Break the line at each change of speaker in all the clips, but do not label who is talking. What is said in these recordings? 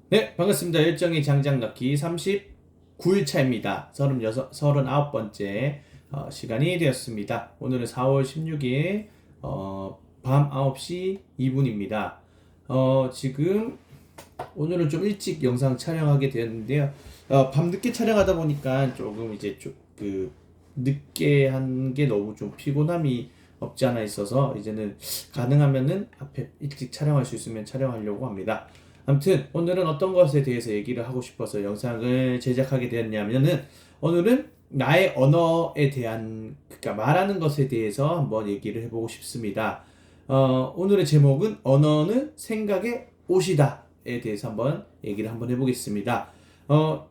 네, 반갑습니다. 열정의 장장넣기 39일차입니다. 39번째 시간이 되었습니다. 오늘은 4월 16일 밤 9시 2분입니다. 지금 오늘은 좀 일찍 영상 촬영하게 되었는데요. 밤늦게 촬영하다 보니까 조금 이제 늦게 한 게 너무 좀 피곤함이 없지 않아 있어서 이제는 가능하면은 앞에 일찍 촬영할 수 있으면 촬영하려고 합니다. 아무튼 오늘은 어떤 것에 대해서 얘기를 하고 싶어서 영상을 제작하게 되었냐면은 오늘은 나의 언어에 대한 그러니까 말하는 것에 대해서 한번 얘기를 해보고 싶습니다. 오늘의 제목은 언어는 생각의 옷이다에 대해서 한번 얘기를 한번 해보겠습니다.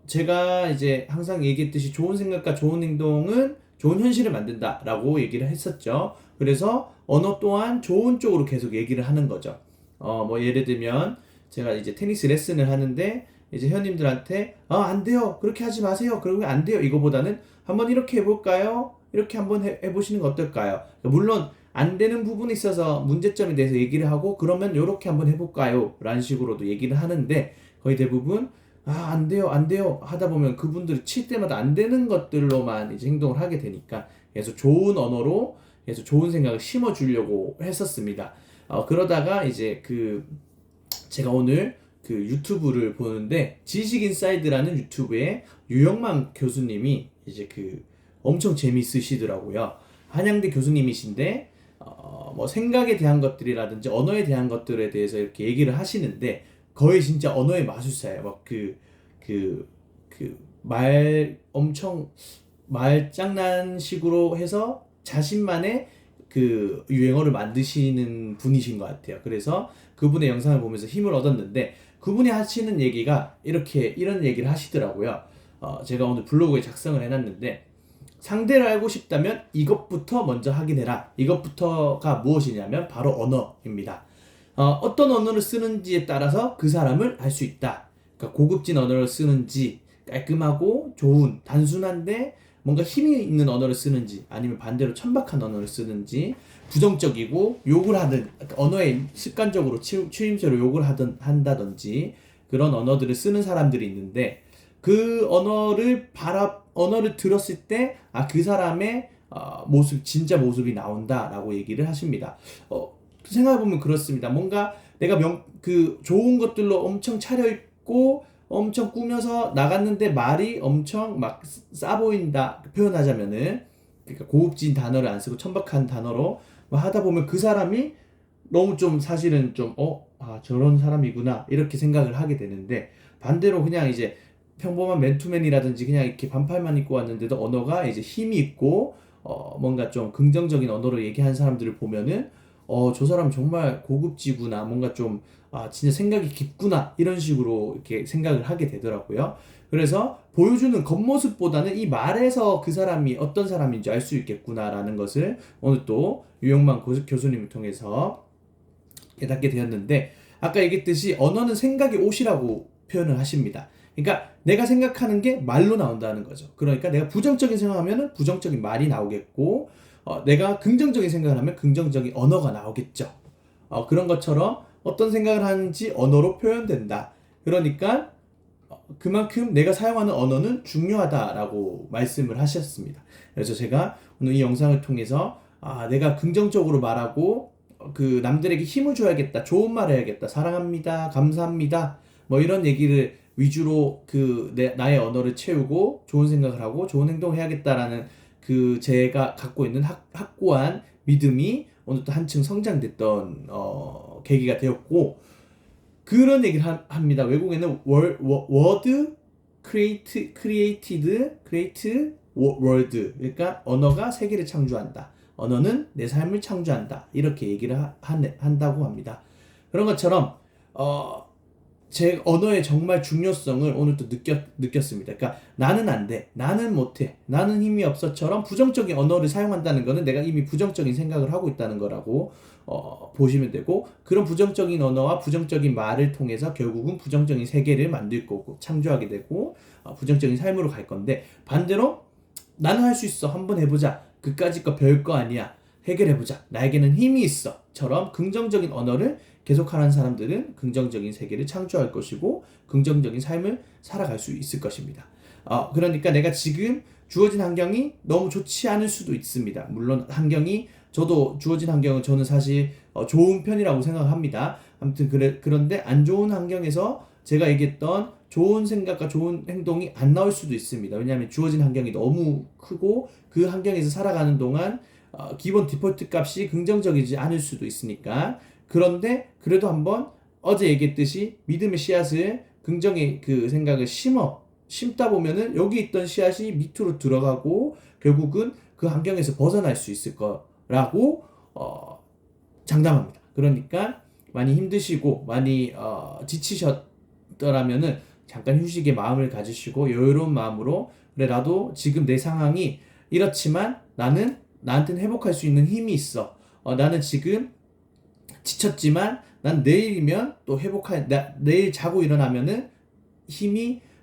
제가 이제 항상 얘기했듯이 좋은 생각과 좋은 행동은 좋은 현실을 만든다라고 얘기를 했었죠. 그래서 언어 또한 좋은 쪽으로 계속 얘기를 하는 거죠. 뭐 예를 들면 제가 이제 테니스 레슨을 하는데 이제 회원님들한테 안 돼요. 그렇게 하지 마세요. 그러면 안 돼요. 이거보다는 한번 이렇게 해볼까요? 이렇게 한번 해보시는 거 어떨까요? 물론 안 되는 부분이 있어서 문제점에 대해서 얘기를 하고 그러면 이렇게 한번 해볼까요? 라는 식으로도 얘기를 하는데 거의 대부분 안 돼요, 안 돼요 하다 보면 그분들이 칠 때마다 안 되는 것들로만 이제 행동을 하게 되니까 계속 좋은 언어로 계속 좋은 생각을 심어주려고 했었습니다. 그러다가 이제 제가 오늘 유튜브를 보는데 지식인사이드라는 유튜브에 유영만 교수님이 이제 엄청 재밌으시더라고요. 한양대 교수님이신데 뭐 생각에 대한 것들이라든지 언어에 대한 것들에 대해서 이렇게 얘기를 하시는데 거의 진짜 언어의 마술사예요. 막 말 엄청 말장난식으로 해서 자신만의 유행어를 만드시는 분이신 것 같아요. 그래서 그분의 영상을 보면서 힘을 얻었는데 그분이 하시는 얘기가 이런 얘기를 하시더라고요. 제가 오늘 블로그에 작성을 해놨는데 상대를 알고 싶다면 이것부터 먼저 확인해라. 이것부터가 무엇이냐면 바로 언어입니다. 어떤 언어를 쓰는지에 따라서 그 사람을 알 수 있다. 그러니까 고급진 언어를 쓰는지 깔끔하고 좋은 단순한데 뭔가 힘이 있는 언어를 쓰는지 아니면 반대로 천박한 언어를 쓰는지 부정적이고 욕을 하든 언어에 습관적으로 추임새로 욕을 한다든지 그런 언어들을 쓰는 사람들이 있는데 그 언어를 들었을 때 그 사람의 진짜 모습이 나온다라고 얘기를 하십니다. 생각해보면 그렇습니다. 뭔가 내가 좋은 것들로 엄청 차려입고 엄청 꾸며서 나갔는데 말이 엄청 막 싸 보인다 표현하자면은 그러니까 고급진 단어를 안 쓰고 천박한 단어로 하다 보면 그 사람이 너무 좀 사실은 저런 사람이구나 이렇게 생각을 하게 되는데 반대로 그냥 이제 평범한 맨투맨이라든지 그냥 이렇게 반팔만 입고 왔는데도 언어가 이제 힘이 있고 뭔가 좀 긍정적인 언어로 얘기하는 사람들을 보면은 저 사람 정말 고급지구나. 뭔가 좀, 진짜 생각이 깊구나. 이런 식으로 이렇게 생각을 하게 되더라고요. 그래서 보여주는 겉모습보다는 이 말에서 그 사람이 어떤 사람인지 알 수 있겠구나라는 것을 오늘 또 유영만 교수님을 통해서 깨닫게 되었는데, 아까 얘기했듯이 언어는 생각의 옷이라고 표현을 하십니다. 그러니까 내가 생각하는 게 말로 나온다는 거죠. 그러니까 내가 부정적인 생각하면 부정적인 말이 나오겠고, 내가 긍정적인 생각을 하면 긍정적인 언어가 나오겠죠. 그런 것처럼 어떤 생각을 하는지 언어로 표현된다. 그러니까 그만큼 내가 사용하는 언어는 중요하다라고 말씀을 하셨습니다. 그래서 제가 오늘 이 영상을 통해서 내가 긍정적으로 말하고 남들에게 힘을 줘야겠다. 좋은 말 해야겠다. 사랑합니다. 감사합니다. 뭐 이런 얘기를 위주로 나의 언어를 채우고 좋은 생각을 하고 좋은 행동을 해야겠다라는 제가 갖고 있는 확고한 믿음이 오늘 또 한층 성장됐던 계기가 되었고 그런 얘기를 합니다. 외국에는 word create world 그러니까 언어가 세계를 창조한다. 언어는 내 삶을 창조한다. 이렇게 얘기를 한다고 합니다. 그런 것처럼 제 언어의 정말 중요성을 오늘 또 느꼈습니다. 그러니까 나는 안 돼, 나는 못해, 나는 힘이 없어처럼 부정적인 언어를 사용한다는 것은 내가 이미 부정적인 생각을 하고 있다는 거라고 보시면 되고 그런 부정적인 언어와 부정적인 말을 통해서 결국은 부정적인 세계를 만들 거고 창조하게 되고 부정적인 삶으로 갈 건데 반대로 나는 할 수 있어, 한번 해보자, 그까짓 거 별거 아니야, 해결해보자, 나에게는 힘이 있어 처럼 긍정적인 언어를 계속하는 사람들은 긍정적인 세계를 창조할 것이고 긍정적인 삶을 살아갈 수 있을 것입니다. 그러니까 내가 지금 주어진 환경이 너무 좋지 않을 수도 있습니다. 물론 저도 주어진 환경은 저는 사실 좋은 편이라고 생각합니다. 아무튼 그런데 안 좋은 환경에서 제가 얘기했던 좋은 생각과 좋은 행동이 안 나올 수도 있습니다. 왜냐하면 주어진 환경이 너무 크고 그 환경에서 살아가는 동안 기본 디폴트 값이 긍정적이지 않을 수도 있으니까. 그런데 그래도 한번 어제 얘기했듯이 믿음의 씨앗을 긍정의 그 생각을 심다 보면은 여기 있던 씨앗이 밑으로 들어가고 결국은 그 환경에서 벗어날 수 있을 거라고 장담합니다. 그러니까 많이 힘드시고 많이 지치셨더라면은 잠깐 휴식의 마음을 가지시고 여유로운 마음으로 그래 나도 지금 내 상황이 이렇지만 나는 나한테는 회복할 수 있는 힘이 있어. 나는 지금 지쳤지만 난 내일이면 또 내일 자고 일어나면은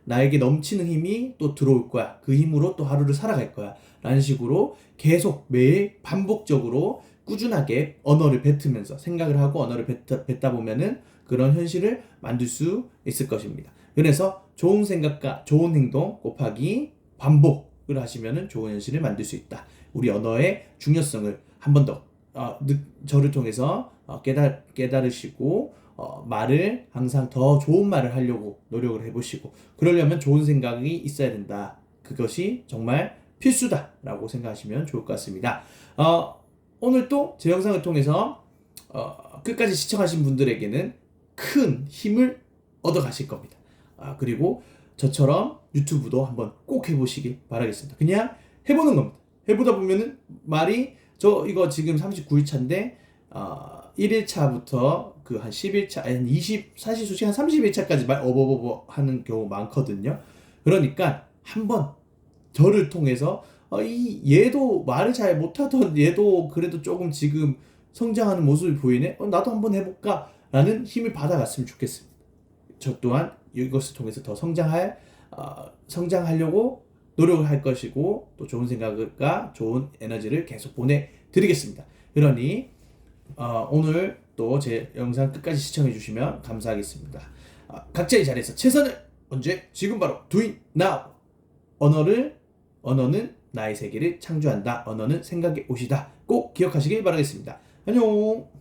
나에게 넘치는 힘이 또 들어올 거야. 그 힘으로 또 하루를 살아갈 거야. 라는 식으로 계속 매일 반복적으로 꾸준하게 언어를 뱉으면서 생각을 하고 언어를 뱉다 보면은 그런 현실을 만들 수 있을 것입니다. 그래서 좋은 생각과 좋은 행동 곱하기 반복을 하시면은 좋은 현실을 만들 수 있다. 우리 언어의 중요성을 한 번 더 저를 통해서 깨달으시고 말을 항상 더 좋은 말을 하려고 노력을 해보시고 그러려면 좋은 생각이 있어야 된다. 그것이 정말 필수다라고 생각하시면 좋을 것 같습니다. 오늘 또 제 영상을 통해서 끝까지 시청하신 분들에게는 큰 힘을 얻어 가실 겁니다. 그리고 저처럼 유튜브도 한번 꼭 해보시길 바라겠습니다. 그냥 해보는 겁니다. 해보다 보면은 저 이거 지금 39일차인데 1일차부터 그 한 10일차, 사실 솔직히 한 30일차까지 말 어버버버 하는 경우 많거든요. 그러니까 한번 저를 통해서 얘도 말을 잘 못하던 얘도 그래도 조금 지금 성장하는 모습을 보이네. 나도 한번 해볼까? 라는 힘을 받아갔으면 좋겠습니다. 저 또한 이것을 통해서 더 성장하려고 노력을 할 것이고 또 좋은 생각과 좋은 에너지를 계속 보내드리겠습니다. 그러니 오늘 또 제 영상 끝까지 시청해 주시면 감사하겠습니다. 각자의 자리에서 최선을 언제? 지금 바로 doing now. 언어는 나의 세계를 창조한다. 언어는 생각의 옷이다. 꼭 기억하시길 바라겠습니다. 안녕.